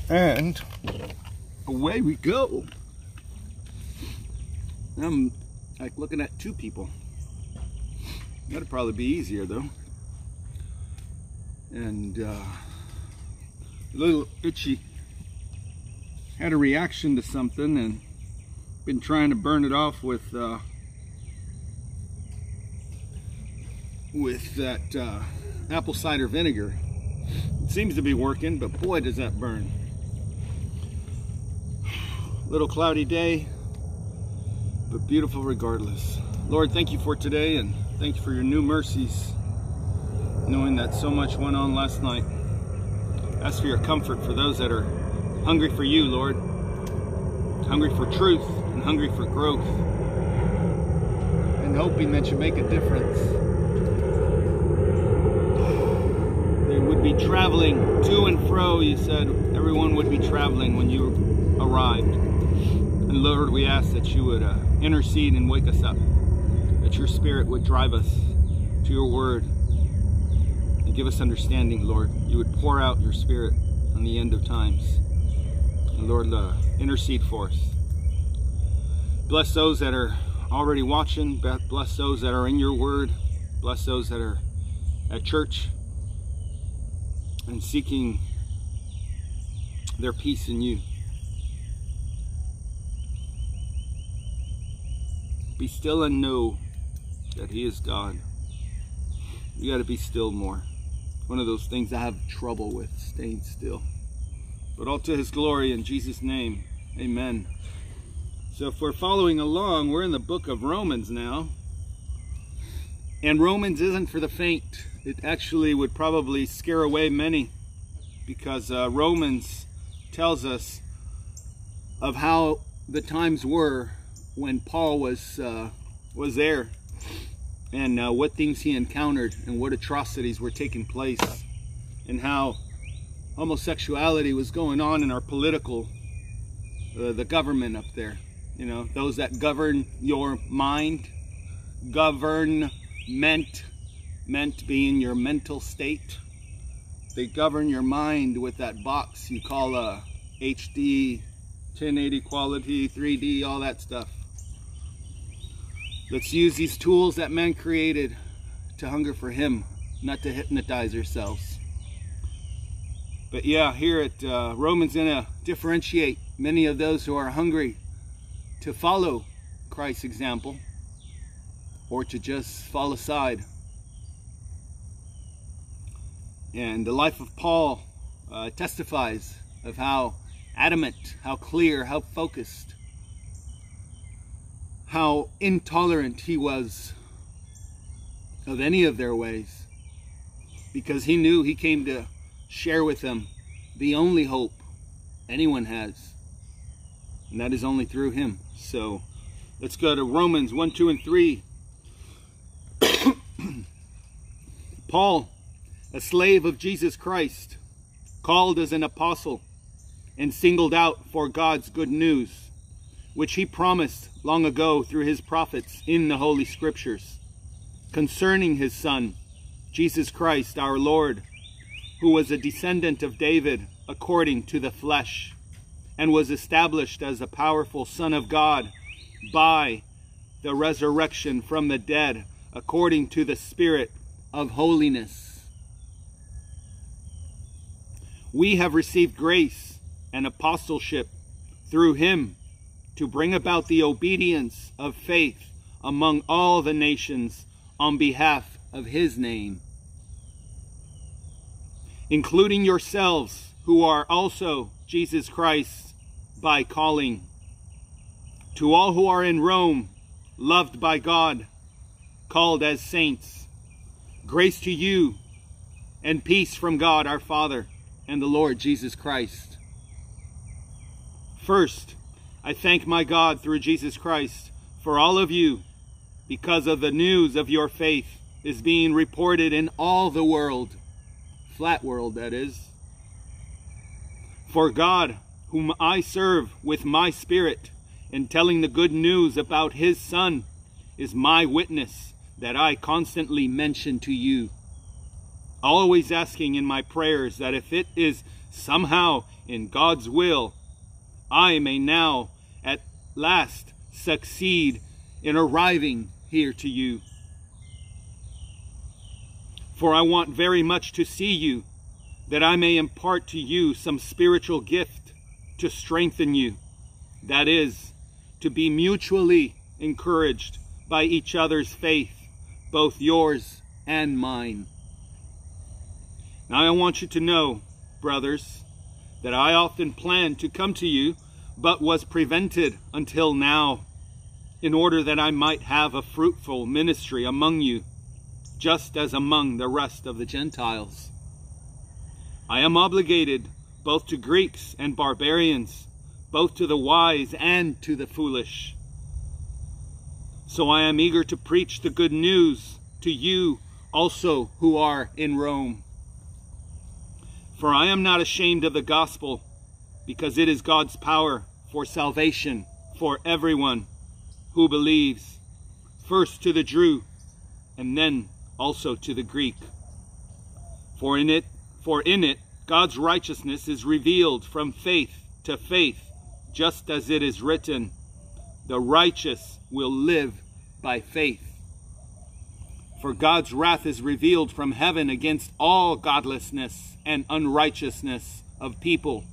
And away we go. I'm like looking at two people. That'd probably be easier though. And a little itchy. Had a reaction to something and been trying to burn it off with that apple cider vinegar. It seems to be working, but boy does that burn. Little cloudy day, but beautiful regardless. Lord, thank you for today, and thank you for your new mercies, knowing that so much went on last night. Ask for your comfort for those that are hungry for you, Lord, hungry for truth and hungry for growth, and hoping that you make a difference. They would be traveling to and fro. You said everyone would be traveling when you arrived. And Lord, we ask that you would intercede and wake us up, that your Spirit would drive us to your word and give us understanding, Lord. You would pour out your Spirit on the end of times. And Lord, intercede for us. Bless those that are already watching. Bless those that are in your word. Bless those that are at church and seeking their peace in you. Be still and know that he is God. You got to be still more. One of those things I have trouble with, staying still. But all to his glory, in Jesus' name, amen. So if we're following along, we're in the book of Romans now. And Romans isn't for the faint. It actually would probably scare away many, because Romans tells us of how the times were when Paul was there, and what things he encountered, and what atrocities were taking place, and how homosexuality was going on in our political, the government up there. You know, those that govern your mind, government, meant being your mental state. They govern your mind with that box you call a HD, 1080 quality, 3D, all that stuff. Let's use these tools that man created to hunger for him, not to hypnotize ourselves. But yeah, here at Romans gonna differentiate many of those who are hungry to follow Christ's example, or to just fall aside. And the life of Paul testifies of how adamant, how clear, how focused, how intolerant he was of any of their ways, because he knew he came to share with them the only hope anyone has, and that is only through him. So let's go to Romans 1, 2, and 3. Paul, a slave of Jesus Christ, called as an apostle and singled out for God's good news, which he promised long ago through his prophets in the Holy Scriptures, concerning his Son, Jesus Christ our Lord, who was a descendant of David according to the flesh, and was established as a powerful Son of God by the resurrection from the dead, according to the Spirit of holiness. We have received grace and apostleship through him to bring about the obedience of faith among all the nations on behalf of his name, including yourselves, who are also Jesus Christ by calling. To all who are in Rome, loved by God, called as saints, grace to you and peace from God our Father and the Lord Jesus Christ. First, I thank my God through Jesus Christ for all of you, because of the news of your faith is being reported in all the world, flat world that is. For God, whom I serve with my spirit in telling the good news about his Son, is my witness that I constantly mention to you always asking in my prayers that if it is somehow in God's will, I may now at last succeed in arriving here to you. For I want very much to see you, that I may impart to you some spiritual gift to strengthen you. That is, to be mutually encouraged by each other's faith, both yours and mine. Now I want you to know, brothers, that I often planned to come to you, but was prevented until now, in order that I might have a fruitful ministry among you, just as among the rest of the Gentiles. I am obligated both to Greeks and barbarians, both to the wise and to the foolish. So I am eager to preach the good news to you also who are in Rome. For I am not ashamed of the gospel, because it is God's power for salvation for everyone who believes, first to the Jew, and then also to the Greek. For in it God's righteousness is revealed from faith to faith, just as it is written, the righteous will live by faith. For God's wrath is revealed from heaven against all godlessness and unrighteousness of people,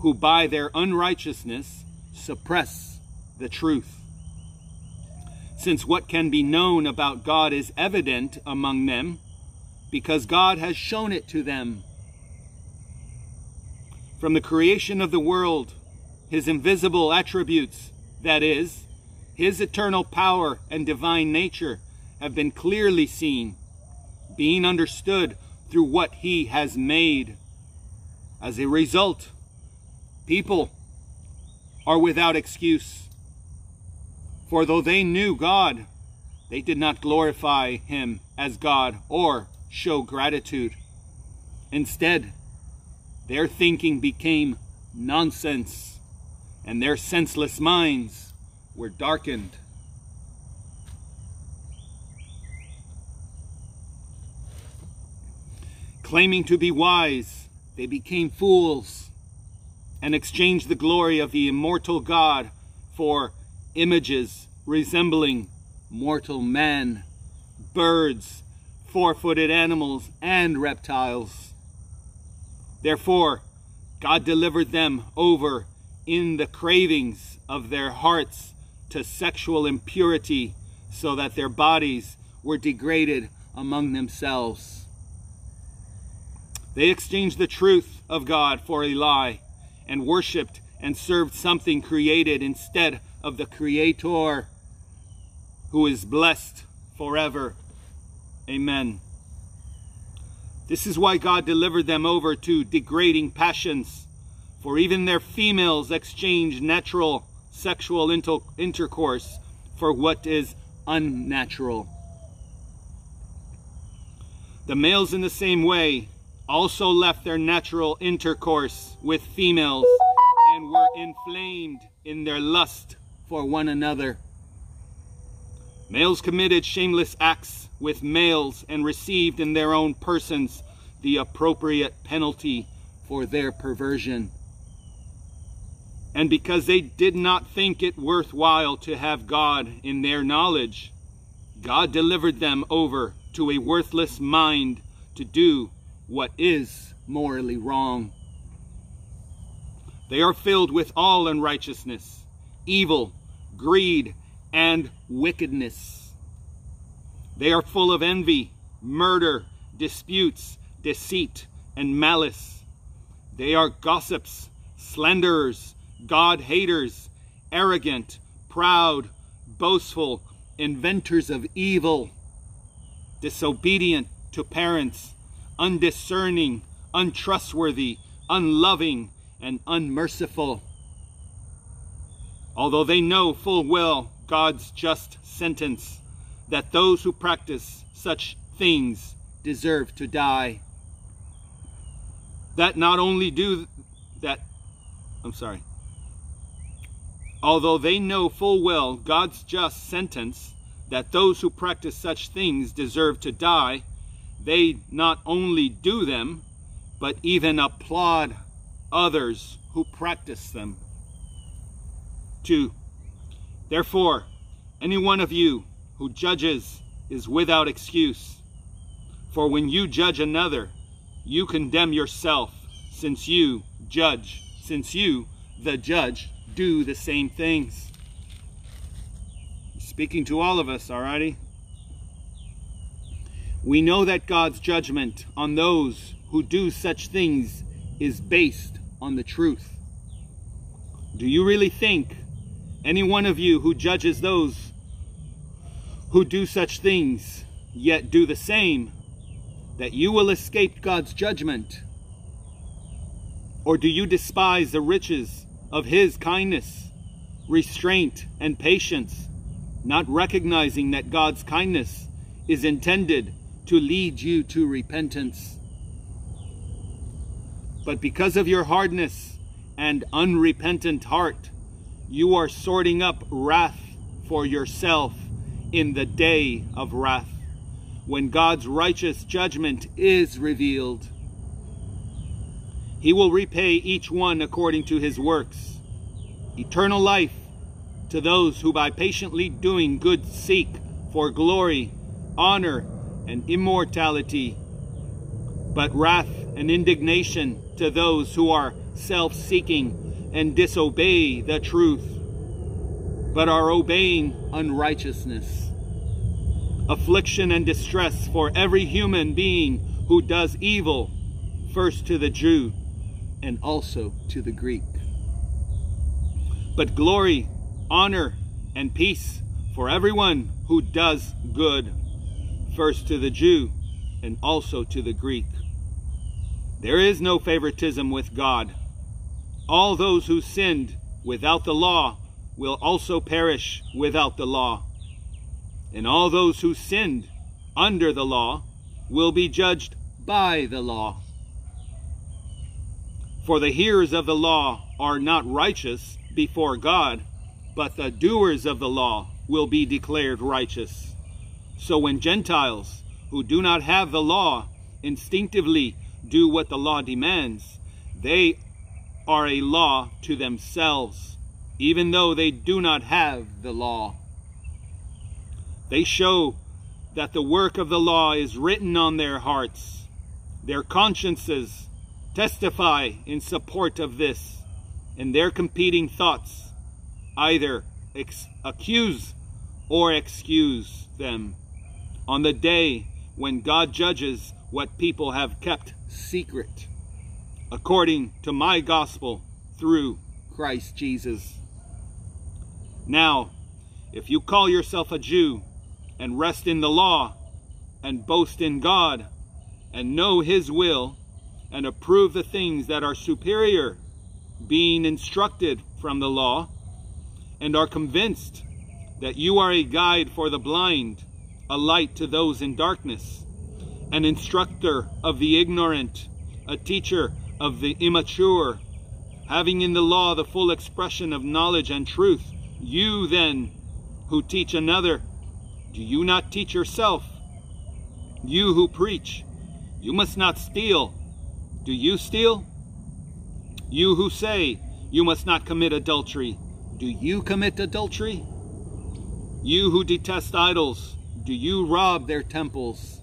who by their unrighteousness suppress the truth. Since what can be known about God is evident among them, because God has shown it to them. From the creation of the world, his invisible attributes, that is, his eternal power and divine nature, have been clearly seen, being understood through what he has made. As a result, people are without excuse. For though they knew God, they did not glorify him as God or show gratitude. Instead, their thinking became nonsense, and their senseless minds were darkened. Claiming to be wise, they became fools and exchanged the glory of the immortal God for images resembling mortal man, birds, four-footed animals, and reptiles. Therefore, God delivered them over in the cravings of their hearts to sexual impurity, so that their bodies were degraded among themselves. They exchanged the truth of God for a lie, and worshipped and served something created instead of the Creator, who is blessed forever. Amen. This is why God delivered them over to degrading passions, for even their females exchange natural sexual intercourse for what is unnatural. The males in the same way also left their natural intercourse with females and were inflamed in their lust for one another. Males committed shameless acts with males and received in their own persons the appropriate penalty for their perversion. And because they did not think it worthwhile to have God in their knowledge, God delivered them over to a worthless mind to do what is morally wrong. They are filled with all unrighteousness, evil, greed, and wickedness. They are full of envy, murder, disputes, deceit, and malice. They are gossips, slanderers, God-haters, arrogant, proud, boastful, inventors of evil, disobedient to parents, undiscerning, untrustworthy, unloving, and unmerciful. Although they know full well God's just sentence, that those who practice such things deserve to die. Although they know full well God's just sentence, that those who practice such things deserve to die, they not only do them, but even applaud others who practice them. 2. Therefore, any one of you who judges is without excuse. For when you judge another, you condemn yourself, since you, the judge, do the same things. Speaking to all of us, alrighty? We know that God's judgment on those who do such things is based on the truth. Do you really think any one of you who judges those who do such things, yet do the same, that you will escape God's judgment? Or do you despise the riches of His kindness, restraint, and patience, not recognizing that God's kindness is intended to lead you to repentance? But because of your hardness and unrepentant heart, you are storing up wrath for yourself in the day of wrath, when God's righteous judgment is revealed. He will repay each one according to his works. Eternal life to those who by patiently doing good seek for glory, honor, and immortality, but wrath and indignation to those who are self-seeking and disobey the truth, but are obeying unrighteousness. Affliction and distress for every human being who does evil, first to the Jew and also to the Greek. But glory, honor, and peace for everyone who does good, first to the Jew and also to the Greek. There is no favoritism with God. All those who sinned without the law will also perish without the law. And all those who sinned under the law will be judged by the law. For the hearers of the law are not righteous before God, but the doers of the law will be declared righteous. So when Gentiles who do not have the law instinctively do what the law demands, they are a law to themselves, even though they do not have the law. They show that the work of the law is written on their hearts. Their consciences testify in support of this, and their competing thoughts either accuse or excuse them on the day when God judges what people have kept secret, according to my gospel through Christ Jesus. Now, if you call yourself a Jew and rest in the law and boast in God and know His will and approve the things that are superior, being instructed from the law, and are convinced that you are a guide for the blind, a light to those in darkness, an instructor of the ignorant, a teacher of the immature, having in the law the full expression of knowledge and truth, you then who teach another, do you not teach yourself? You who preach, you must not steal, do you steal? You who say, you must not commit adultery, do you commit adultery? You who detest idols, do you rob their temples?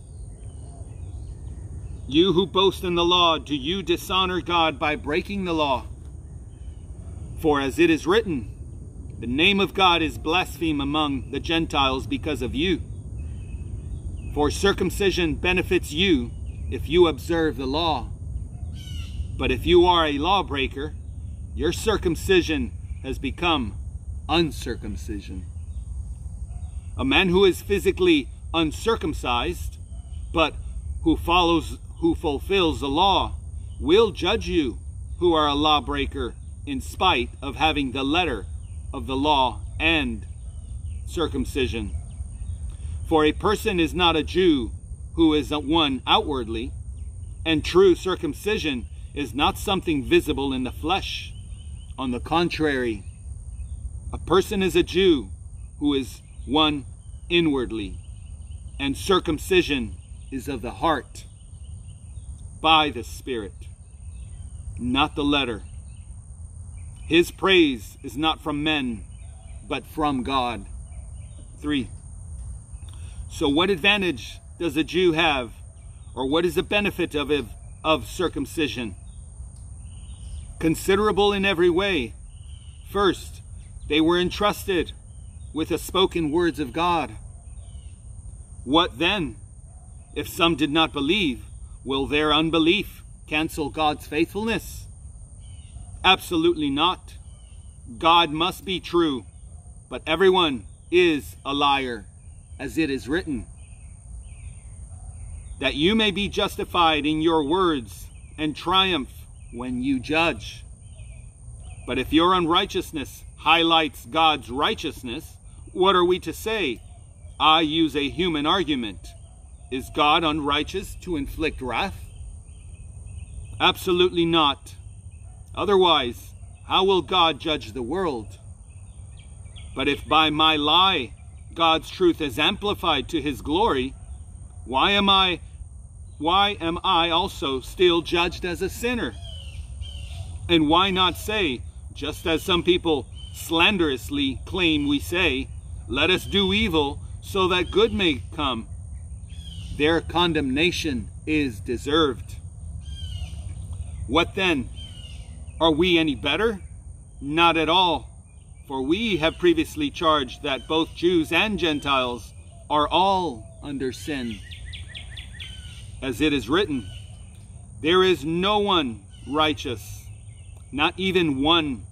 You who boast in the law, do you dishonor God by breaking the law? For as it is written, the name of God is blasphemed among the Gentiles because of you. For circumcision benefits you if you observe the law. But if you are a lawbreaker, your circumcision has become uncircumcision. A man who is physically uncircumcised, but who fulfills the law, will judge you who are a lawbreaker in spite of having the letter of the law and circumcision. For a person is not a Jew who is one outwardly, and true circumcision is not something visible in the flesh. On the contrary, a person is a Jew who is one inwardly, and circumcision is of the heart, by the Spirit, not the letter. His praise is not from men, but from God. 3. So what advantage does a Jew have, or what is the benefit of circumcision? Considerable in every way. First, they were entrusted with the spoken words of God. What then? If some did not believe, will their unbelief cancel God's faithfulness? Absolutely not. God must be true, but everyone is a liar, as it is written, that you may be justified in your words and triumph when you judge. But if your unrighteousness highlights God's righteousness, what are we to say? I use a human argument. Is God unrighteous to inflict wrath? Absolutely not. Otherwise, how will God judge the world? But if by my lie God's truth is amplified to his glory, why am I also still judged as a sinner? And why not say, just as some people slanderously claim we say, let us do evil so that good may come? Their condemnation is deserved. What then? Are we any better? Not at all. For we have previously charged that both Jews and Gentiles are all under sin. As it is written, there is no one righteous, not even one.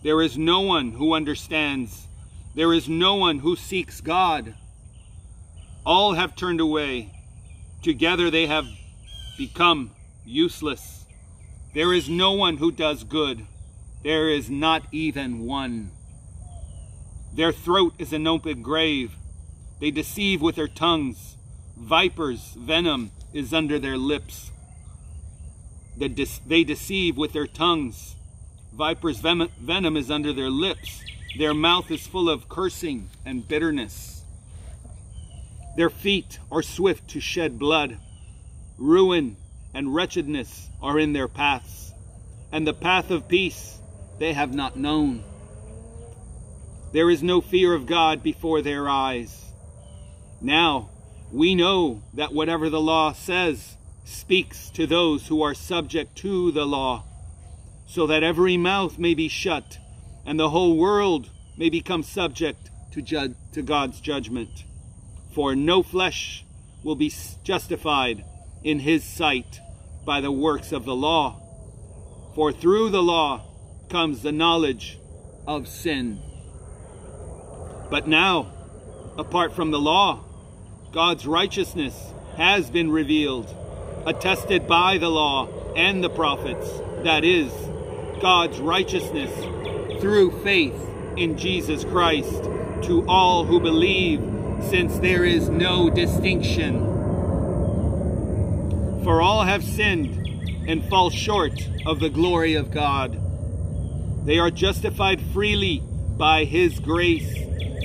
There is no one who understands. There is no one who seeks God. All have turned away. Together they have become useless. There is no one who does good. There is not even one. Their throat is an open grave. They deceive with their tongues. Vipers' venom is under their lips. They deceive with their tongues. Vipers' venom is under their lips. Their mouth is full of cursing and bitterness. Their feet are swift to shed blood. Ruin and wretchedness are in their paths, and the path of peace they have not known. There is no fear of God before their eyes. Now, we know that whatever the law says speaks to those who are subject to the law, so that every mouth may be shut, and the whole world may become subject to God's judgment. For no flesh will be justified in his sight by the works of the law. For through the law comes the knowledge of sin. But now, apart from the law, God's righteousness has been revealed, attested by the law and the prophets, that is, God's righteousness through faith in Jesus Christ to all who believe, since there is no distinction. For all have sinned and fall short of the glory of God. They are justified freely by his grace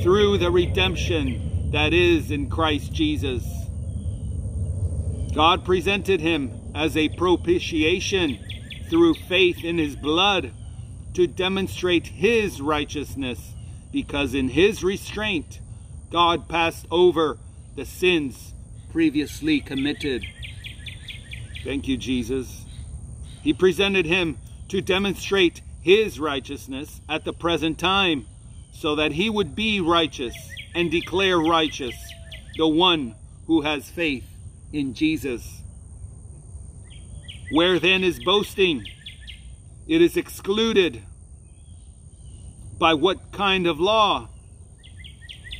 through the redemption that is in Christ Jesus. God presented him as a propitiation through faith in his blood to demonstrate his righteousness, because in his restraint God passed over the sins previously committed. Thank you, Jesus. He presented him to demonstrate his righteousness at the present time, so that he would be righteous and declare righteous the one who has faith in Jesus. Where then is boasting? It is excluded. By what kind of law?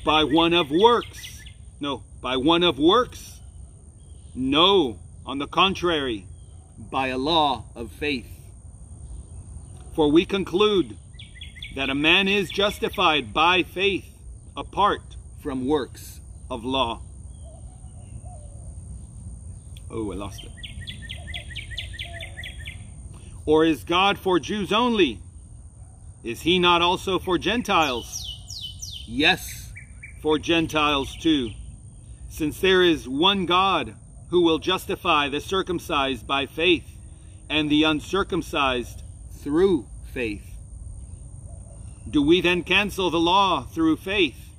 By one of works? No, by one of works? No, on the contrary, by a law of faith. For we conclude that a man is justified by faith apart from works of law. Oh, I lost it. Or is God for Jews only? Is he not also for Gentiles? Yes, for Gentiles too. Since there is one God who will justify the circumcised by faith and the uncircumcised through faith. Do we then cancel the law through faith?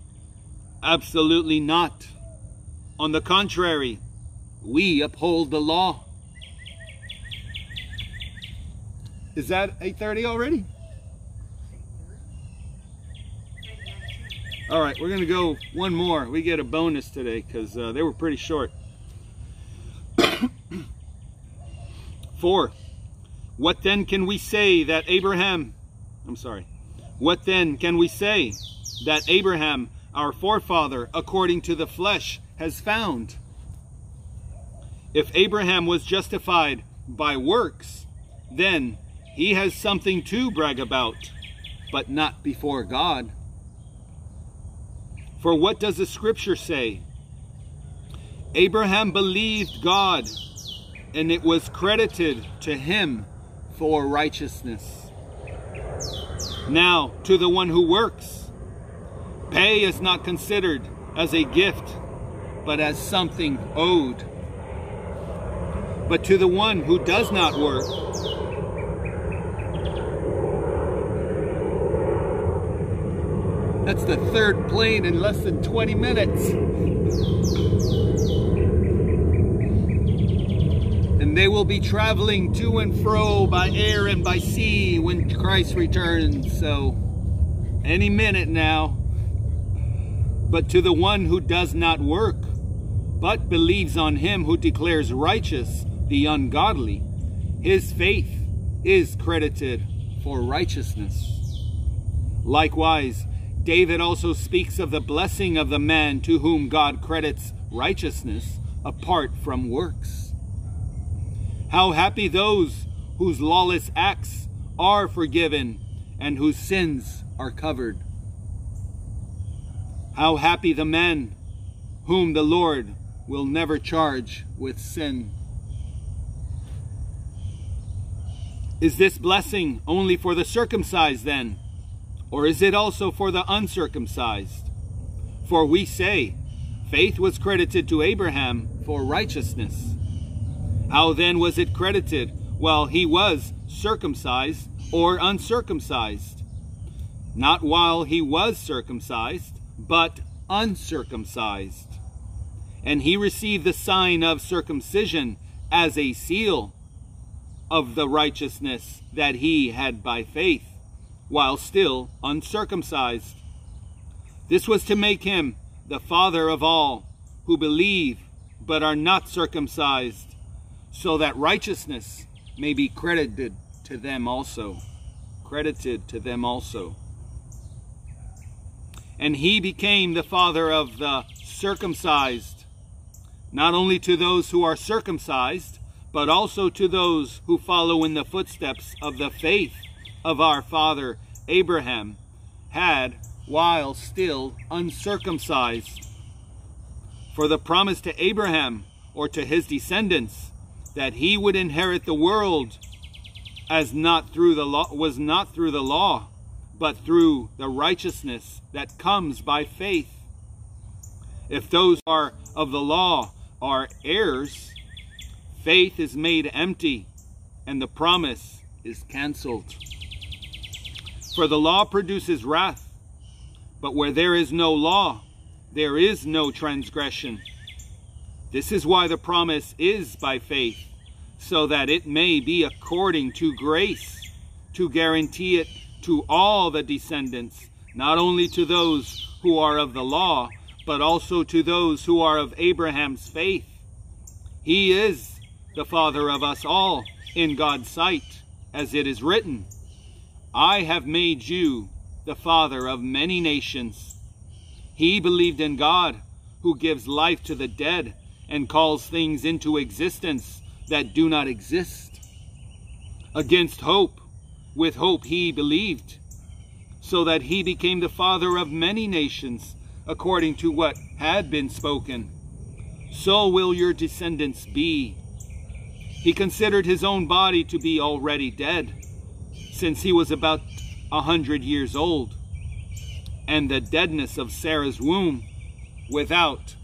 Absolutely not. On the contrary, we uphold the law. Is that 8:30 already? All right, we're going to go one more. We get a bonus today because they were pretty short. 4. What then can we say that Abraham, what then can we say that Abraham, our forefather, according to the flesh, has found? If Abraham was justified by works, then he has something to brag about, but not before God. For what does the scripture say? Abraham believed God, and it was credited to him for righteousness. Now, to the one who works, pay is not considered as a gift, but as something owed. But to the one who does not work, that's the third plane in less than 20 minutes. And they will be traveling to and fro by air and by sea when Christ returns. So, any minute now. But to the one who does not work, but believes on him who declares righteous the ungodly, his faith is credited for righteousness. Likewise, David also speaks of the blessing of the man to whom God credits righteousness apart from works. How happy those whose lawless acts are forgiven and whose sins are covered. How happy the man whom the Lord will never charge with sin. Is this blessing only for the circumcised then? Or is it also for the uncircumcised? For we say, faith was credited to Abraham for righteousness. How then was it credited while he was circumcised or uncircumcised? Not while he was circumcised, but uncircumcised. And he received the sign of circumcision as a seal of the righteousness that he had by faith, while still uncircumcised. This was to make him the father of all who believe but are not circumcised, so that righteousness may be credited to them also. And he became the father of the circumcised, not only to those who are circumcised, but also to those who follow in the footsteps of the faith of our father Abraham had while still uncircumcised. For the promise to Abraham, or to his descendants, that he would inherit the world was not through the law, but through the righteousness that comes by faith. If those who are of the law are heirs, faith is made empty, and the promise is canceled. For the law produces wrath, but where there is no law, there is no transgression. This is why the promise is by faith, so that it may be according to grace, to guarantee it to all the descendants, not only to those who are of the law, but also to those who are of Abraham's faith. He is the father of us all in God's sight, as it is written, I have made you the father of many nations. He believed in God, who gives life to the dead and calls things into existence that do not exist. Against hope, with hope he believed, so that he became the father of many nations, according to what had been spoken. So will your descendants be. He considered his own body to be already dead, since he was about 100 years old, and the deadness of Sarah's womb without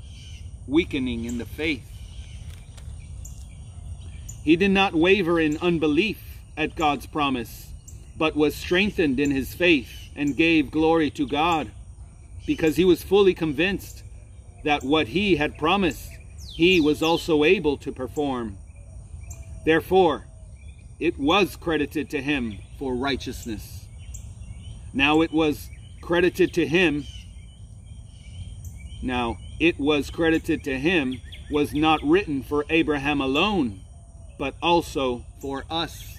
weakening in the faith. He did not waver in unbelief at God's promise, but was strengthened in his faith and gave glory to God, because he was fully convinced that what he had promised, he was also able to perform. Therefore, it was credited to him for righteousness. Now it was credited to him was not written for Abraham alone, but also for us.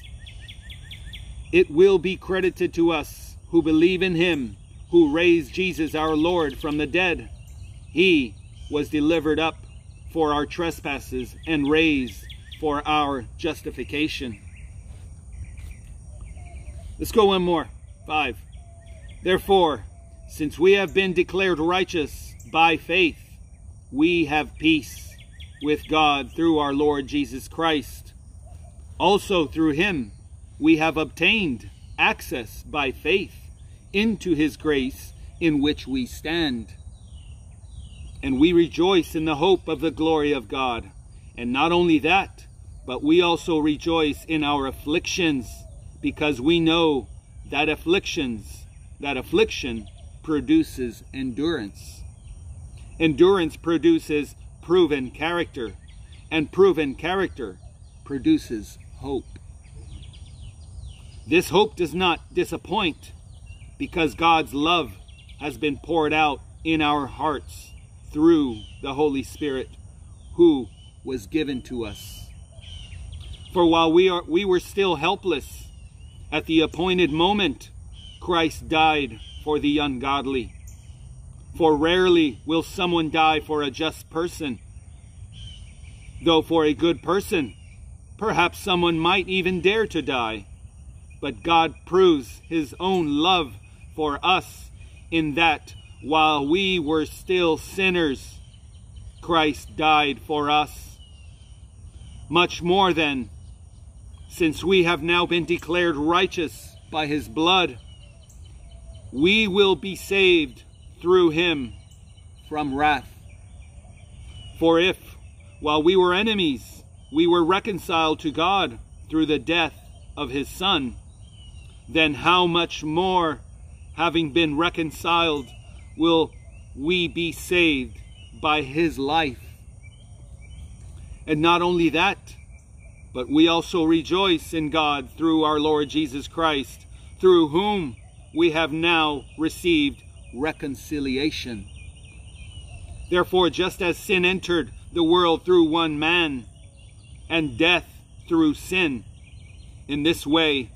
It will be credited to us who believe in him who raised Jesus our Lord from the dead. He was delivered up for our trespasses and raised for our justification. Let's go one more. 5. Therefore, since we have been declared righteous by faith, we have peace with God through our Lord Jesus Christ. Also through him we have obtained access by faith into his grace in which we stand. And we rejoice in the hope of the glory of God. And not only that, but we also rejoice in our afflictions, because we know that affliction produces endurance. Endurance produces proven character, and proven character produces hope. This hope does not disappoint, because God's love has been poured out in our hearts through the Holy Spirit who was given to us. For while we were still helpless, at the appointed moment, Christ died for the ungodly. For rarely will someone die for a just person, though for a good person, perhaps someone might even dare to die. But God proves his own love for us in that while we were still sinners, Christ died for us. Much more then, since we have now been declared righteous by his blood, we will be saved through him from wrath. For if, while we were enemies, we were reconciled to God through the death of his Son, then how much more, having been reconciled, will we be saved by his life? And not only that, but we also rejoice in God through our Lord Jesus Christ, through whom we have now received reconciliation. Therefore, just as sin entered the world through one man, and death through sin, in this way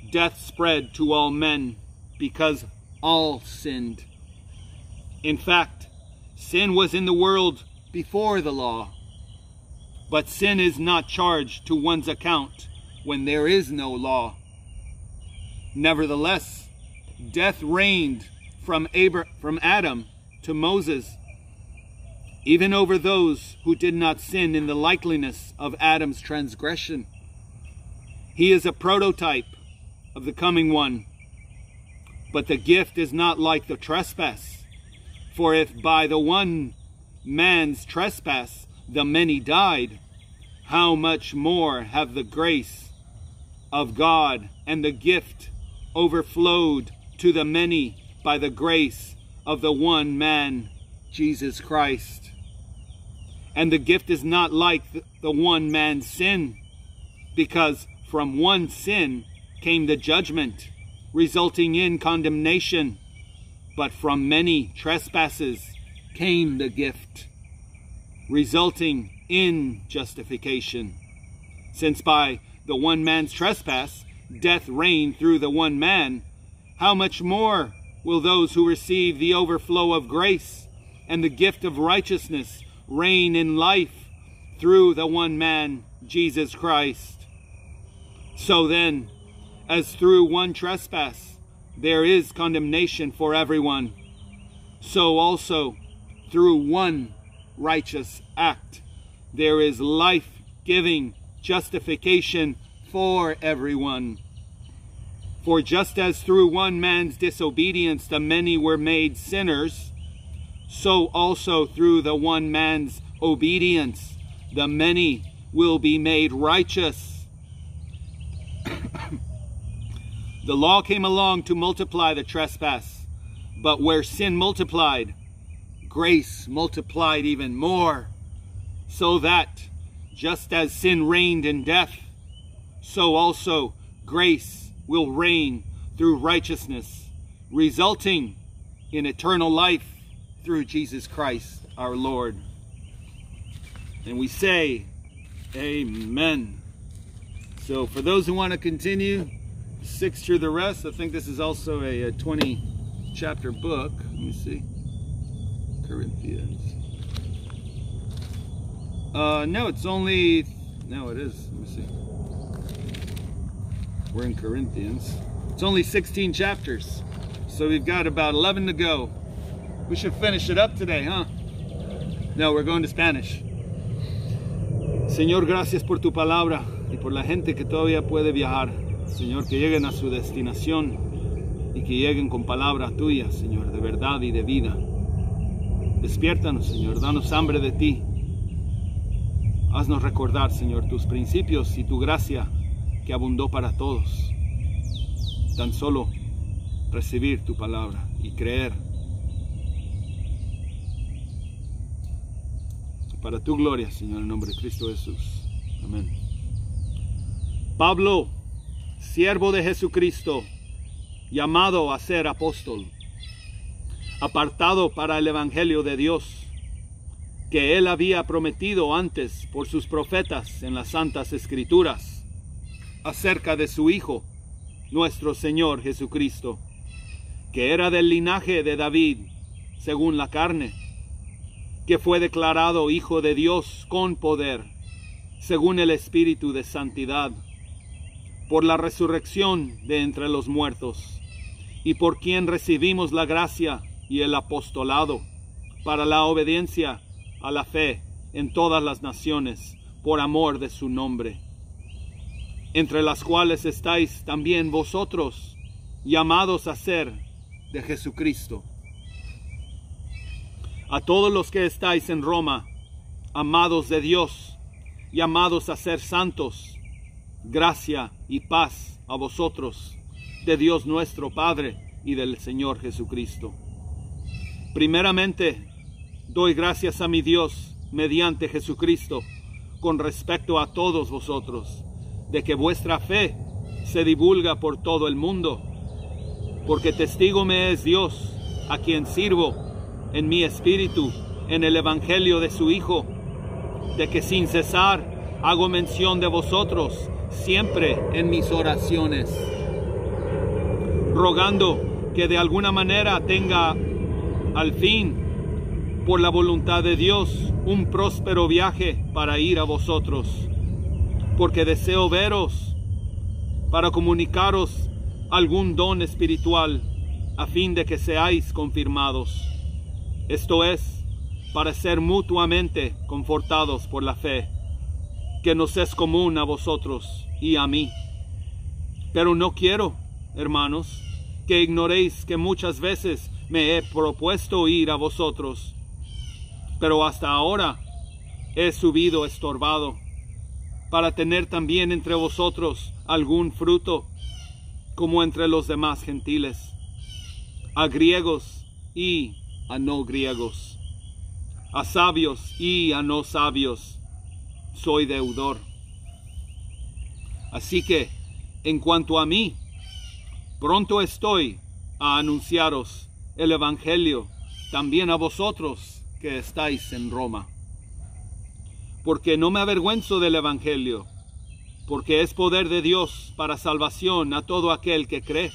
death spread to all men, because all sinned. In fact, sin was in the world before the law, but sin is not charged to one's account when there is no law. Nevertheless, death reigned from Adam to Moses, even over those who did not sin in the likeness of Adam's transgression. He is a prototype of the coming one. But the gift is not like the trespass. For if by the one man's trespass the many died, how much more have the grace of God and the gift overflowed to the many by the grace of the one man, Jesus Christ. And the gift is not like the one man's sin, because from one sin came the judgment, resulting in condemnation, but from many trespasses came the gift, resulting in justification. Since by the one man's trespass death reigned through the one man, how much more will those who receive the overflow of grace and the gift of righteousness reign in life through the one man, Jesus Christ? So then, as through one trespass there is condemnation for everyone, so also through one righteous act there is life-giving justification for everyone. For just as through one man's disobedience the many were made sinners, so also through the one man's obedience, the many will be made righteous. The law came along to multiply the trespass, but where sin multiplied, grace multiplied even more, so that just as sin reigned in death, so also grace will reign through righteousness, resulting in eternal life through Jesus Christ our Lord. And we say, amen. So for those who want to continue, 6 through the rest, I think this is also a 20 chapter book. Let me see. Corinthians. No, it's only, no, it is. Let me see. We're in Corinthians. It's only 16 chapters. So we've got about 11 to go. We should finish it up today, huh? No, we're going to Spanish. Señor, gracias por tu palabra y por la gente que todavía puede viajar. Señor, que lleguen a su destinación y que lleguen con palabra tuya, Señor, de verdad y de vida. Despiértanos, Señor, danos hambre de ti. Haznos recordar, Señor, tus principios y tu gracia que abundó para todos. Tan solo recibir tu palabra y creer. Para tu gloria, Señor, en el nombre de Cristo Jesús. Amén. Pablo, siervo de Jesucristo, llamado a ser apóstol, apartado para el Evangelio de Dios, que él había prometido antes por sus profetas en las Santas Escrituras, acerca de su Hijo, nuestro Señor Jesucristo, que era del linaje de David, según la carne, que fue declarado Hijo de Dios con poder, según el Espíritu de Santidad, por la resurrección de entre los muertos, y por quien recibimos la gracia y el apostolado, para la obediencia a la fe en todas las naciones, por amor de su nombre, entre las cuales estáis también vosotros, llamados a ser de Jesucristo. A todos los que estáis en Roma, amados de Dios, llamados a ser santos, gracia y paz a vosotros, de Dios nuestro Padre y del Señor Jesucristo. Primeramente, doy gracias a mi Dios mediante Jesucristo con respecto a todos vosotros, de que vuestra fe se divulga por todo el mundo, porque testigo me es Dios, a quien sirvo en mi espíritu, en el Evangelio de su Hijo, de que sin cesar hago mención de vosotros siempre en mis oraciones, rogando que de alguna manera tenga al fin, por la voluntad de Dios, un próspero viaje para ir a vosotros, porque deseo veros para comunicaros algún don espiritual, a fin de que seáis confirmados. Esto es, para ser mutuamente confortados por la fe, que nos es común a vosotros y a mí. Pero no quiero, hermanos, que ignoréis que muchas veces me he propuesto ir a vosotros, pero hasta ahora he subido estorbado, para tener también entre vosotros algún fruto, como entre los demás gentiles, a griegos y a no griegos, a sabios y a no sabios, soy deudor. Así que, en cuanto a mí, pronto estoy a anunciaros el Evangelio también a vosotros que estáis en Roma. Porque no me avergüenzo del Evangelio, porque es poder de Dios para salvación a todo aquel que cree,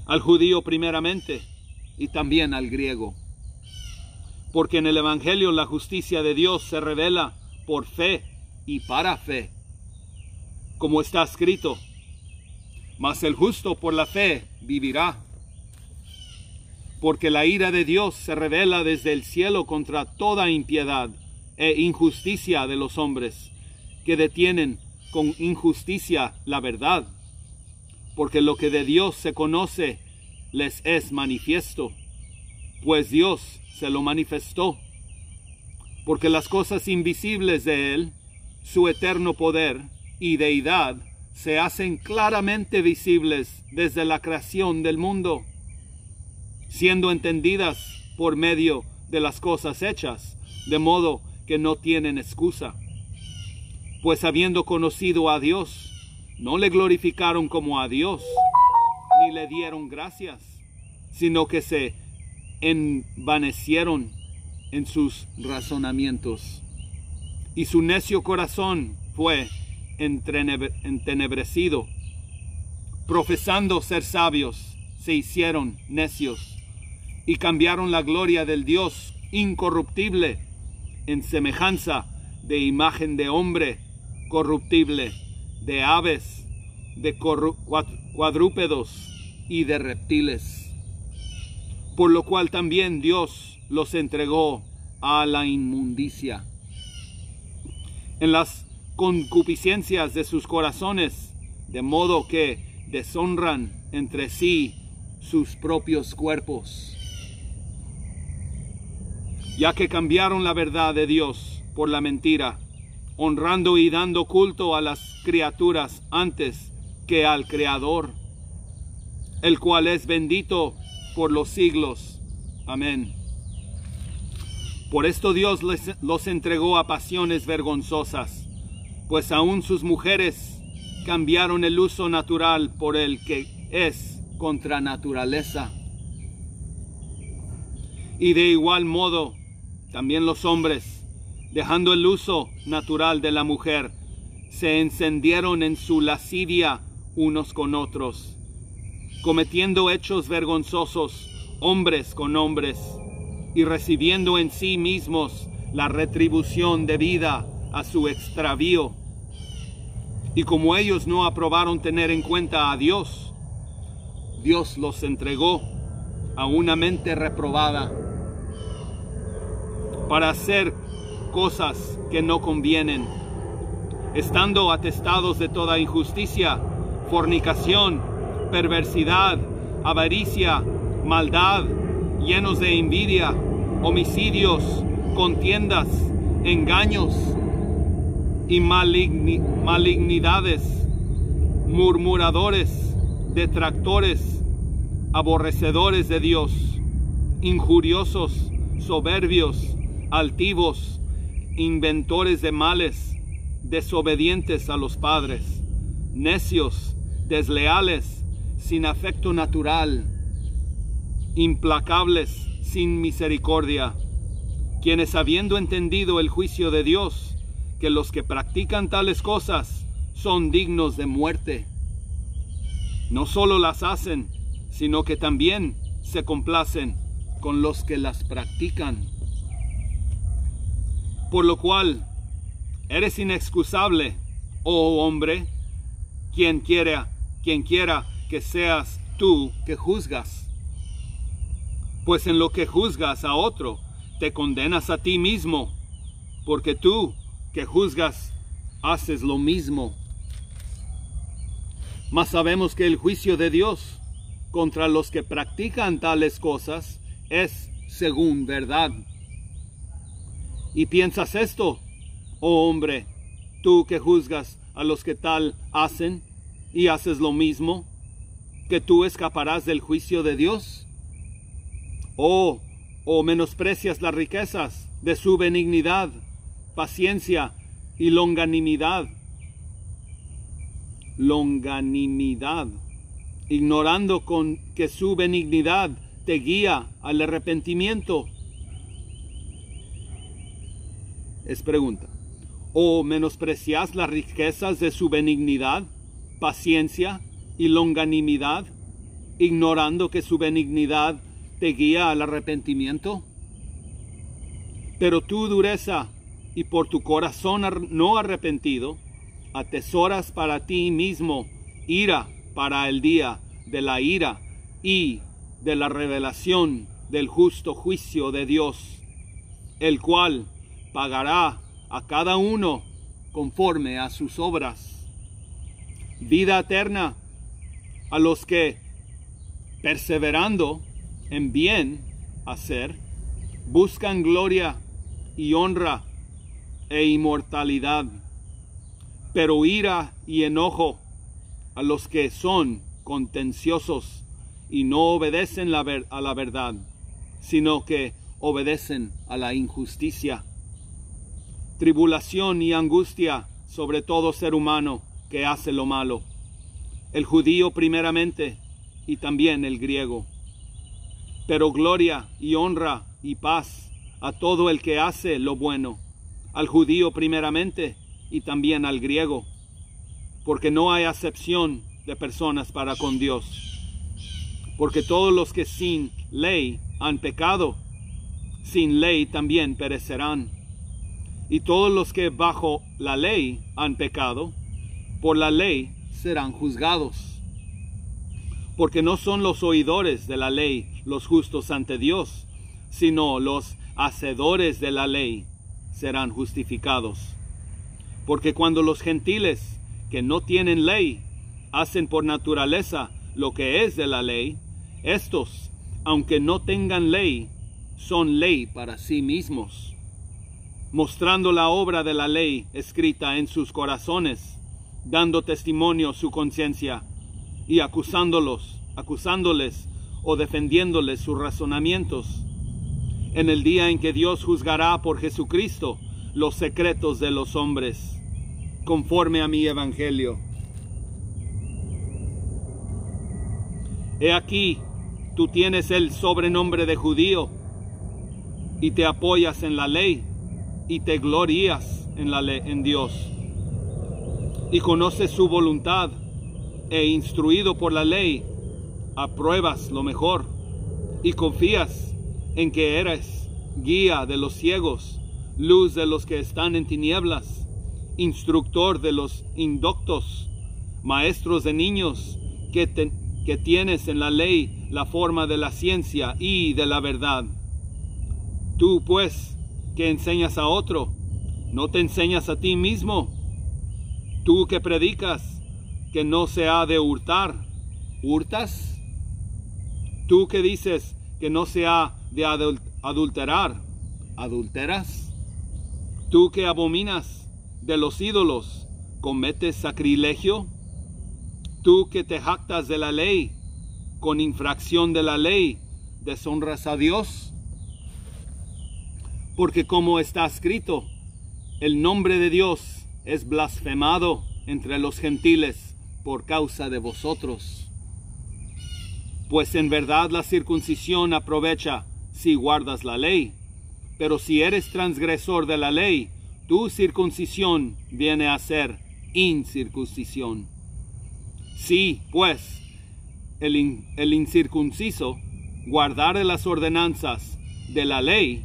al judío primeramente, y también al griego. Porque en el Evangelio la justicia de Dios se revela por fe y para fe, como está escrito, mas el justo por la fe vivirá. Porque la ira de Dios se revela desde el cielo contra toda impiedad e injusticia de los hombres, que detienen con injusticia la verdad. Porque lo que de Dios se conoce les es manifiesto, pues Dios se lo manifestó. porque las cosas invisibles de Él, su eterno poder y deidad, se hacen claramente visibles desde la creación del mundo, siendo entendidas por medio de las cosas hechas, de modo que no tienen excusa. Pues habiendo conocido a Dios, no le glorificaron como a Dios, ni le dieron gracias, sino que se envanecieron en sus razonamientos, y su necio corazón fue entenebrecido. Profesando ser sabios, se hicieron necios, y cambiaron la gloria del Dios incorruptible en semejanza de imagen de hombre corruptible, de aves, de cuadrúpedos y de reptiles. Por lo cual también Dios los entregó a la inmundicia en las concupiscencias de sus corazones, de modo que deshonran entre sí sus propios cuerpos, ya que cambiaron la verdad de Dios por la mentira, honrando y dando culto a las criaturas antes que al Creador, el cual es bendito por los siglos. Amén. Por esto Dios los entregó a pasiones vergonzosas, pues aún sus mujeres cambiaron el uso natural por el que es contra naturaleza. Y de igual modo, también los hombres, dejando el uso natural de la mujer, se encendieron en su lascivia unos con otros, cometiendo hechos vergonzosos hombres con hombres, y recibiendo en sí mismos la retribución debida a su extravío. Y como ellos no aprobaron tener en cuenta a Dios, Dios los entregó a una mente reprobada para hacer cosas que no convienen, estando atestados de toda injusticia, fornicación, perversidad, avaricia, maldad, llenos de envidia, homicidios, contiendas, engaños y malignidades, murmuradores, detractores, aborrecedores de Dios, injuriosos, soberbios, altivos, inventores de males, desobedientes a los padres, necios, desleales, sin afecto natural, implacables, sin misericordia, quienes habiendo entendido el juicio de Dios, que los que practican tales cosas son dignos de muerte, no solo las hacen, sino que también se complacen con los que las practican. Por lo cual, eres inexcusable, oh hombre, quien quiera que seas tú que juzgas. Pues en lo que juzgas a otro, te condenas a ti mismo, porque tú que juzgas, haces lo mismo. Mas sabemos que el juicio de Dios contra los que practican tales cosas es según verdad. ¿Y piensas esto, oh hombre, tú que juzgas a los que tal hacen y haces lo mismo, que tú escaparás del juicio de Dios? ¿O menosprecias las riquezas de su benignidad, paciencia y longanimidad, ignorando con que su benignidad te guía al arrepentimiento? Es pregunta. ¿O menosprecias las riquezas de su benignidad, paciencia y longanimidad, ignorando que su benignidad te guía al arrepentimiento? Pero tu dureza y por tu corazón no arrepentido, atesoras para ti mismo ira para el día de la ira y de la revelación del justo juicio de Dios, el cual pagará a cada uno conforme a sus obras. Vida eterna a los que, perseverando en bien hacer, buscan gloria y honra e inmortalidad, pero ira y enojo a los que son contenciosos y no obedecen a la verdad, sino que obedecen a la injusticia. Tribulación y angustia sobre todo ser humano que hace lo malo, el judío primeramente y también el griego. Pero gloria y honra y paz a todo el que hace lo bueno, al judío primeramente y también al griego, porque no hay acepción de personas para con Dios. Porque todos los que sin ley han pecado, sin ley también perecerán. Y todos los que bajo la ley han pecado, por la ley serán juzgados. Porque no son los oidores de la ley los justos ante Dios, sino los hacedores de la ley serán justificados. Porque cuando los gentiles que no tienen ley hacen por naturaleza lo que es de la ley, estos, aunque no tengan ley, son ley para sí mismos, mostrando la obra de la ley escrita en sus corazones, dando testimonio su conciencia y acusándoles o defendiéndoles sus razonamientos, en el día en que Dios juzgará por Jesucristo los secretos de los hombres, conforme a mi evangelio. He aquí, tú tienes el sobrenombre de judío, y te apoyas en la ley, y te glorías en Dios, y conoces su voluntad, e instruido por la ley, apruebas lo mejor, y confías en que eres guía de los ciegos, luz de los que están en tinieblas, instructor de los indoctos, maestros de niños, que tienes en la ley la forma de la ciencia y de la verdad. Tú, pues, que enseñas a otro, ¿no te enseñas a ti mismo? Tú que predicas que no se ha de hurtar, ¿hurtas? Tú que dices que no se ha de adulterar, ¿adulteras? Tú que abominas de los ídolos, ¿cometes sacrilegio? Tú que te jactas de la ley, con infracción de la ley, ¿deshonras a Dios? Porque como está escrito, el nombre de Dios es blasfemado entre los gentiles por causa de vosotros. Pues en verdad la circuncisión aprovecha si guardas la ley, pero si eres transgresor de la ley, tu circuncisión viene a ser incircuncisión. Si, pues, el incircunciso guardare las ordenanzas de la ley,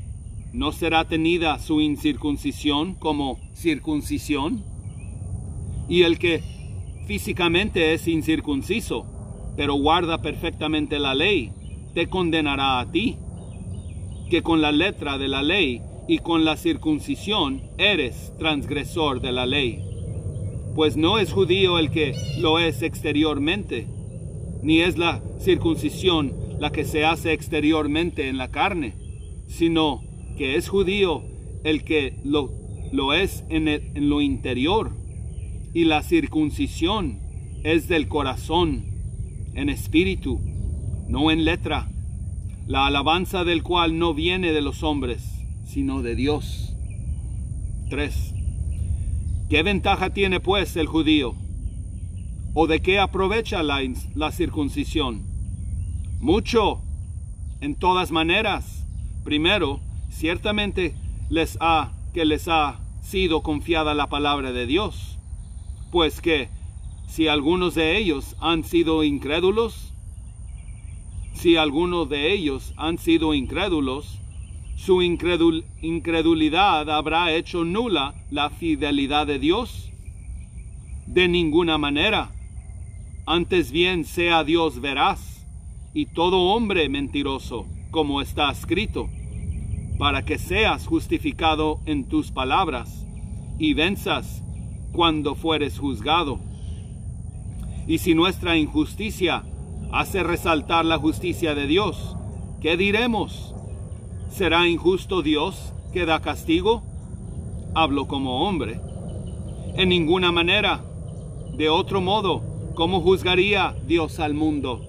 ¿no será tenida su incircuncisión como circuncisión? Y el que físicamente es incircunciso, pero guarda perfectamente la ley, te condenará a ti, que con la letra de la ley y con la circuncisión eres transgresor de la ley. Pues no es judío el que lo es exteriormente, ni es la circuncisión la que se hace exteriormente en la carne, sino que es judío el que lo es en lo interior, y la circuncisión es del corazón, en espíritu, no en letra, la alabanza del cual no viene de los hombres, sino de Dios. 3. ¿Qué ventaja tiene pues el judío? ¿O de qué aprovecha la circuncisión? Mucho, en todas maneras. Primero, ciertamente les ha sido confiada la palabra de Dios, pues que si algunos de ellos han sido incrédulos, su incredulidad habrá hecho nula la fidelidad de Dios. De ninguna manera. Antes bien sea Dios veraz y todo hombre mentiroso, como está escrito, para que seas justificado en tus palabras y venzas cuando fueres juzgado. Y si nuestra injusticia hace resaltar la justicia de Dios, ¿qué diremos? ¿Será injusto Dios que da castigo? Hablo como hombre. En ninguna manera. De otro modo, ¿cómo juzgaría Dios al mundo?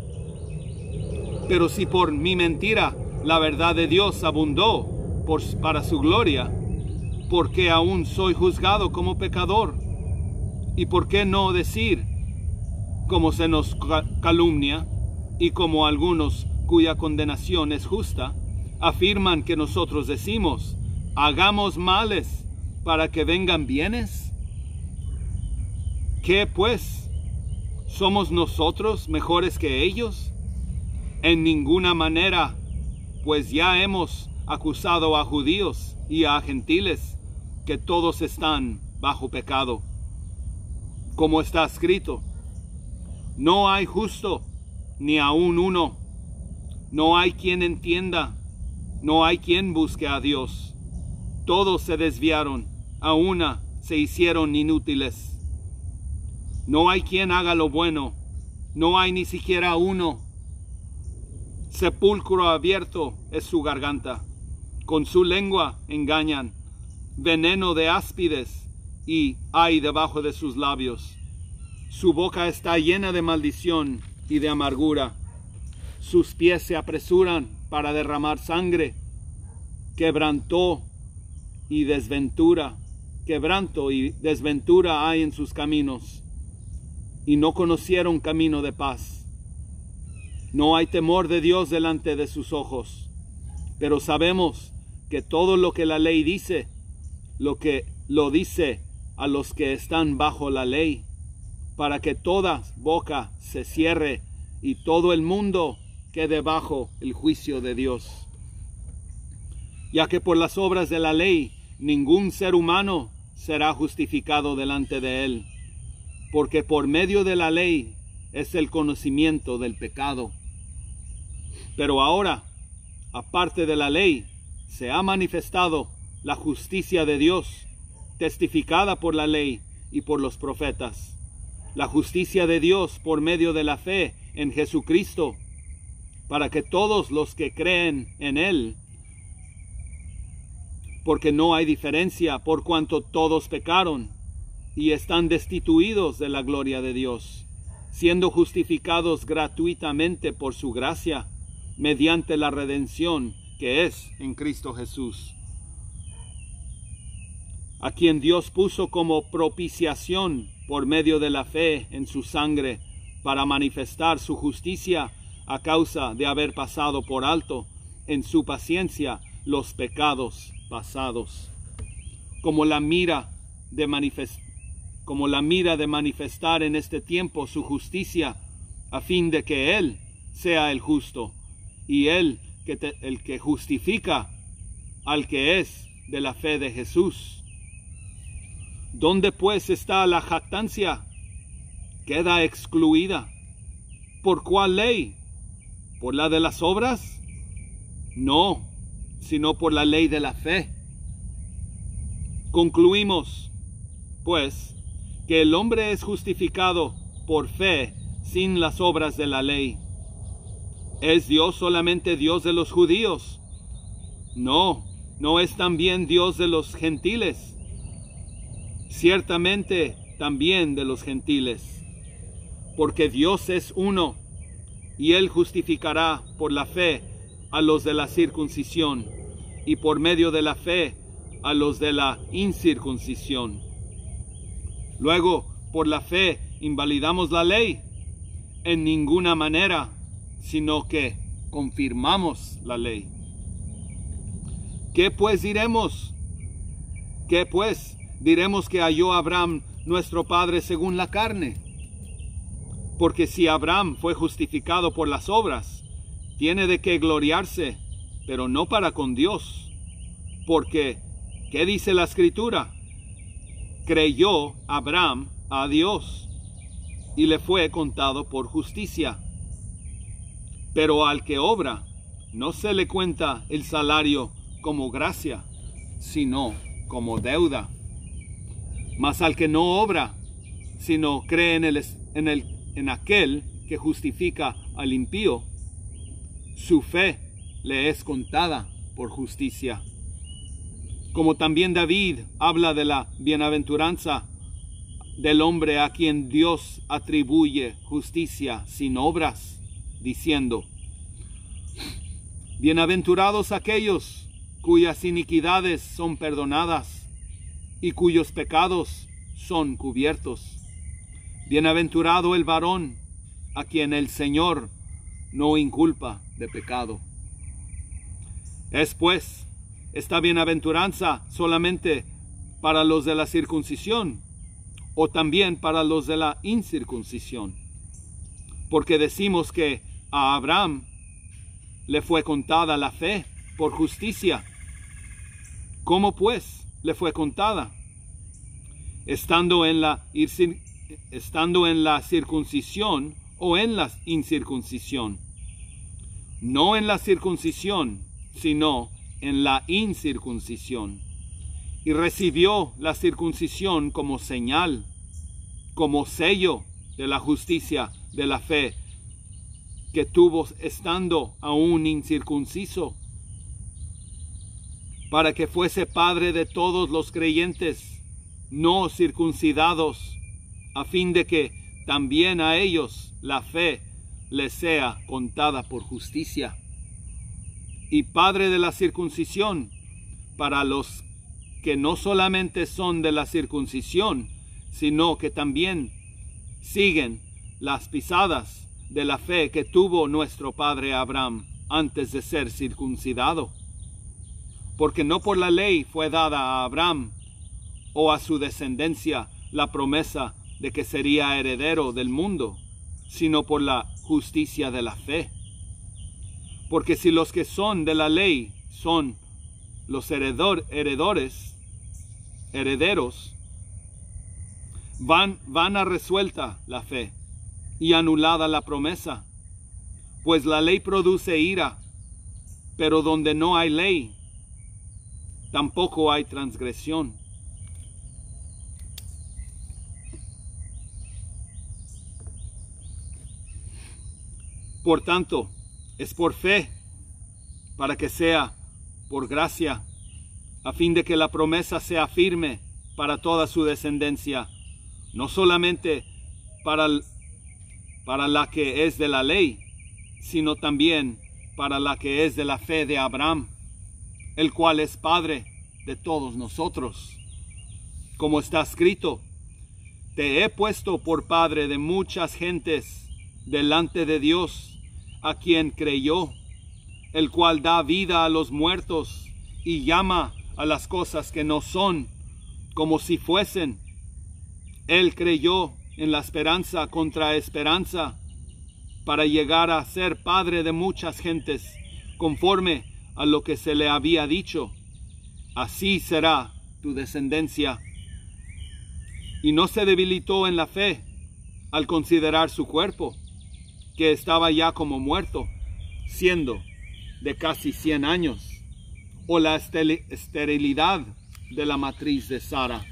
Pero si por mi mentira la verdad de Dios abundó para su gloria, ¿por qué aún soy juzgado como pecador? ¿Y por qué no decir, como se nos calumnia, y como algunos cuya condenación es justa, afirman que nosotros decimos, hagamos males para que vengan bienes? ¿Qué pues? ¿Somos nosotros mejores que ellos? En ninguna manera, pues ya hemos acusado a judíos y a gentiles que todos están bajo pecado. Como está escrito, no hay justo, ni aun uno. No hay quien entienda, no hay quien busque a Dios. Todos se desviaron, a una se hicieron inútiles. No hay quien haga lo bueno, no hay ni siquiera uno. Sepulcro abierto es su garganta, con su lengua engañan, veneno de áspides y hay debajo de sus labios. Su boca está llena de maldición y de amargura. Sus pies se apresuran para derramar sangre. Quebranto y desventura hay en sus caminos, y no conocieron camino de paz. No hay temor de Dios delante de sus ojos, pero sabemos que todo lo que la ley dice, lo dice a los que están bajo la ley, para que toda boca se cierre y todo el mundo quede bajo el juicio de Dios. Ya que por las obras de la ley ningún ser humano será justificado delante de él, porque por medio de la ley es el conocimiento del pecado. Pero ahora, aparte de la ley, se ha manifestado la justicia de Dios, testificada por la ley y por los profetas. La justicia de Dios por medio de la fe en Jesucristo, para que todos los que creen en Él, porque no hay diferencia por cuanto todos pecaron y están destituidos de la gloria de Dios, siendo justificados gratuitamente por su gracia, mediante la redención que es en Cristo Jesús, a quien Dios puso como propiciación por medio de la fe en su sangre, para manifestar su justicia a causa de haber pasado por alto en su paciencia los pecados pasados, como la mira de manifestar en este tiempo su justicia, a fin de que Él sea el justo y Él el que justifica al que es de la fe de Jesús. ¿Dónde pues está la jactancia? Queda excluida. ¿Por cuál ley? ¿Por la de las obras? No, sino por la ley de la fe. Concluimos, pues, que el hombre es justificado por fe sin las obras de la ley. ¿Es Dios solamente Dios de los judíos? No, ¿no es también Dios de los gentiles? Ciertamente también de los gentiles, porque Dios es uno, y Él justificará por la fe a los de la circuncisión, y por medio de la fe a los de la incircuncisión. Luego, por la fe, ¿invalidamos la ley? En ninguna manera, sino que confirmamos la ley. ¿Qué pues diremos? ¿Qué pues? Diremos que halló Abraham nuestro padre según la carne. Porque si Abraham fue justificado por las obras, tiene de qué gloriarse, pero no para con Dios. Porque, ¿qué dice la Escritura? Creyó Abraham a Dios, y le fue contado por justicia. Pero al que obra, no se le cuenta el salario como gracia, sino como deuda. Mas al que no obra, sino cree en aquel que justifica al impío, su fe le es contada por justicia. como también David habla de la bienaventuranza del hombre a quien Dios atribuye justicia sin obras, diciendo: bienaventurados aquellos cuyas iniquidades son perdonadas y cuyos pecados son cubiertos. Bienaventurado el varón a quien el Señor no inculpa de pecado. Es pues esta bienaventuranza solamente para los de la circuncisión o también para los de la incircuncisión, porque decimos que a Abraham le fue contada la fe por justicia. ¿Cómo pues le fue contada? Estando en la circuncisión o en la incircuncisión. No en la circuncisión, sino en la incircuncisión. Y recibió la circuncisión como señal, como sello de la justicia de la fe que tuvo estando aún incircunciso, para que fuese padre de todos los creyentes no circuncidados, a fin de que también a ellos la fe les sea contada por justicia. Y padre de la circuncisión para los que no solamente son de la circuncisión, sino que también siguen las pisadas de la fe que tuvo nuestro padre Abraham antes de ser circuncidado. Porque no por la ley fue dada a Abraham o a su descendencia la promesa de que sería heredero del mundo, sino por la justicia de la fe. Porque si los que son de la ley son los herederos, vana resuelta la fe y anulada la promesa, pues la ley produce ira, pero donde no hay ley, tampoco hay transgresión. Por tanto, es por fe, para que sea por gracia, a fin de que la promesa sea firme para toda su descendencia, no solamente para la que es de la ley, sino también para la que es de la fe de Abraham, el cual es Padre de todos nosotros. Como está escrito: te he puesto por padre de muchas gentes delante de Dios, a quien creyó, el cual da vida a los muertos y llama a las cosas que no son como si fuesen. Él creyó en la esperanza contra esperanza, para llegar a ser padre de muchas gentes, conforme a lo que se le había dicho: así será tu descendencia. Y no se debilitó en la fe al considerar su cuerpo, que estaba ya como muerto, siendo de casi 100 años, o la esterilidad de la matriz de Sara.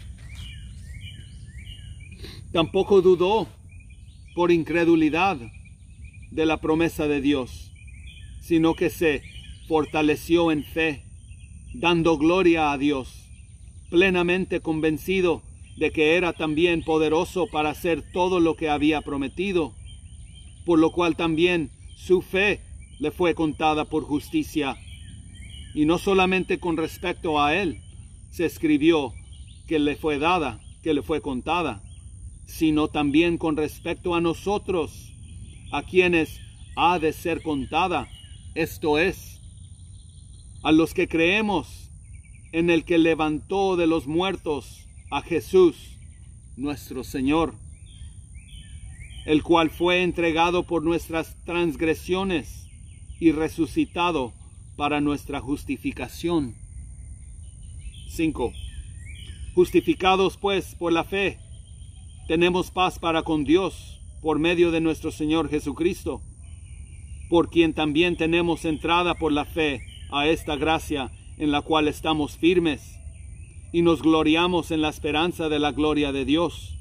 Tampoco dudó por incredulidad de la promesa de Dios, sino que se fortaleció en fe, dando gloria a Dios, plenamente convencido de que era también poderoso para hacer todo lo que había prometido, por lo cual también su fe le fue contada por justicia. Y no solamente con respecto a él se escribió que le fue dada, que le fue contada, sino también con respecto a nosotros, a quienes ha de ser contada, esto es, a los que creemos en el que levantó de los muertos a Jesús, nuestro Señor, el cual fue entregado por nuestras transgresiones y resucitado para nuestra justificación. 5. Justificados pues por la fe, tenemos paz para con Dios por medio de nuestro Señor Jesucristo, por quien también tenemos entrada por la fe a esta gracia en la cual estamos firmes y nos gloriamos en la esperanza de la gloria de Dios.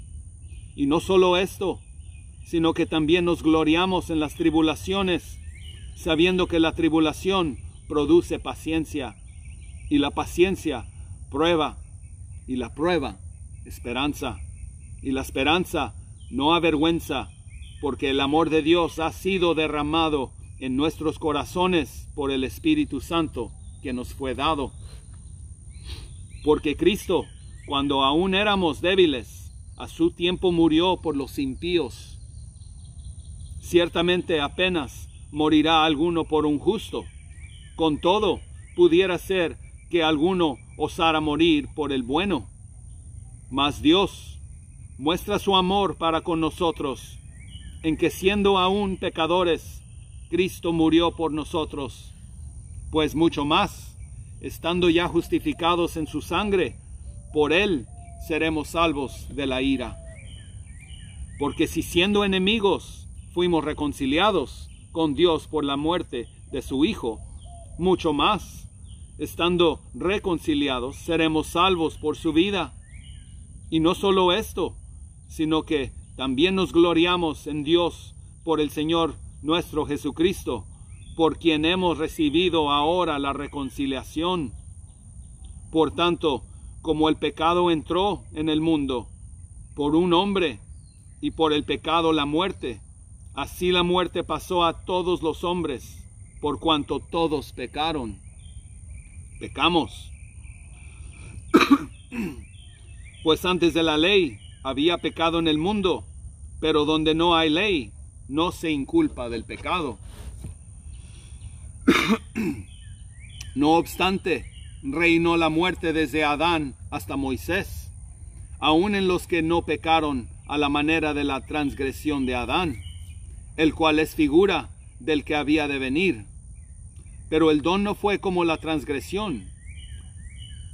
Y no solo esto, sino que también nos gloriamos en las tribulaciones, sabiendo que la tribulación produce paciencia, y la paciencia prueba, y la prueba, esperanza, y la esperanza no avergüenza, porque el amor de Dios ha sido derramado en nuestros corazones por el Espíritu Santo que nos fue dado. Porque Cristo, cuando aún éramos débiles, a su tiempo murió por los impíos. Ciertamente apenas morirá alguno por un justo. Con todo, pudiera ser que alguno osara morir por el bueno. Mas Dios muestra su amor para con nosotros, en que siendo aún pecadores, Cristo murió por nosotros. Pues mucho más, estando ya justificados en su sangre, por él seremos salvos de la ira. Porque si siendo enemigos fuimos reconciliados con Dios por la muerte de su Hijo, mucho más, estando reconciliados, seremos salvos por su vida. Y no solo esto, sino que también nos gloriamos en Dios por el Señor nuestro Jesucristo, por quien hemos recibido ahora la reconciliación. Por tanto, como el pecado entró en el mundo por un hombre, y por el pecado la muerte, así la muerte pasó a todos los hombres, por cuanto todos pecaron. Pecamos. Pues antes de la ley había pecado en el mundo, pero donde no hay ley, no se inculpa del pecado. No obstante, reinó la muerte desde Adán hasta Moisés, aun en los que no pecaron a la manera de la transgresión de Adán, el cual es figura del que había de venir. Pero el don no fue como la transgresión,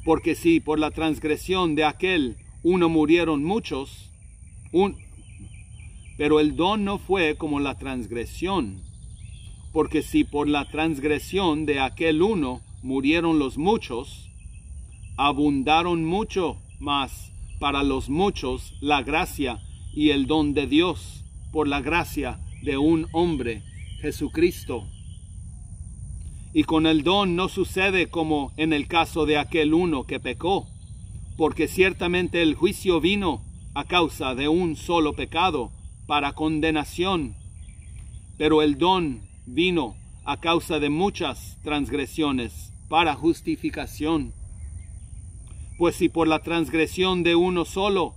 porque si por la transgresión de aquel uno murieron muchos, pero el don no fue como la transgresión, porque si por la transgresión de aquel uno murieron los muchos, abundaron mucho más para los muchos la gracia y el don de Dios por la gracia de un hombre, Jesucristo. Y con el don no sucede como en el caso de aquel uno que pecó, porque ciertamente el juicio vino a causa de un solo pecado para condenación, pero el don vino a causa de muchas transgresiones para justificación. Pues si por la transgresión de uno solo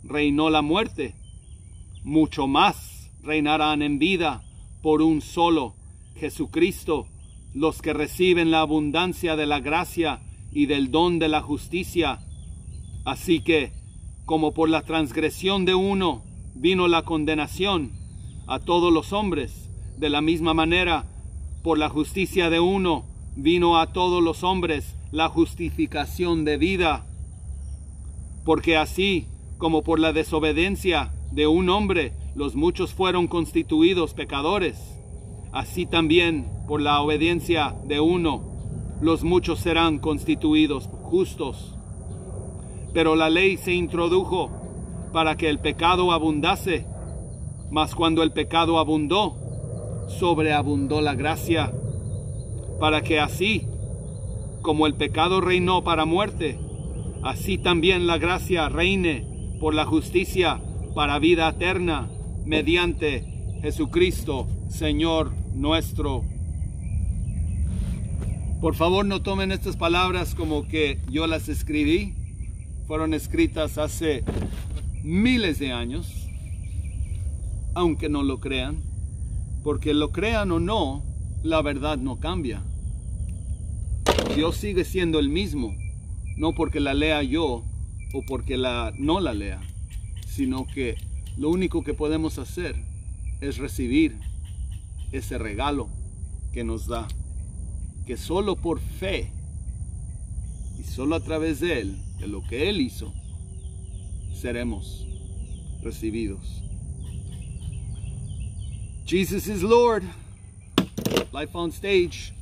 reinó la muerte, mucho más reinarán en vida por un solo, Jesucristo, los que reciben la abundancia de la gracia y del don de la justicia. Así que, como por la transgresión de uno vino la condenación a todos los hombres, de la misma manera, por la justicia de uno vino a todos los hombres la justificación de vida. Porque así como por la desobediencia de un hombre los muchos fueron constituidos pecadores, así también por la obediencia de uno los muchos serán constituidos justos. Pero la ley se introdujo para que el pecado abundase, mas cuando el pecado abundó, sobreabundó la gracia, para que así como el pecado reinó para muerte, así también la gracia reine por la justicia para vida eterna, mediante Jesucristo, Señor nuestro. Por favor, no tomen estas palabras como que yo las escribí. Fueron escritas hace miles de años, aunque no lo crean, porque lo crean o no, la verdad no cambia. Dios sigue siendo el mismo, no porque la lea yo o porque no la lea, sino que lo único que podemos hacer es recibir ese regalo que nos da, que solo por fe y solo a través de Él, de lo que Él hizo, seremos recibidos. Jesus is Lord. Life on Stage.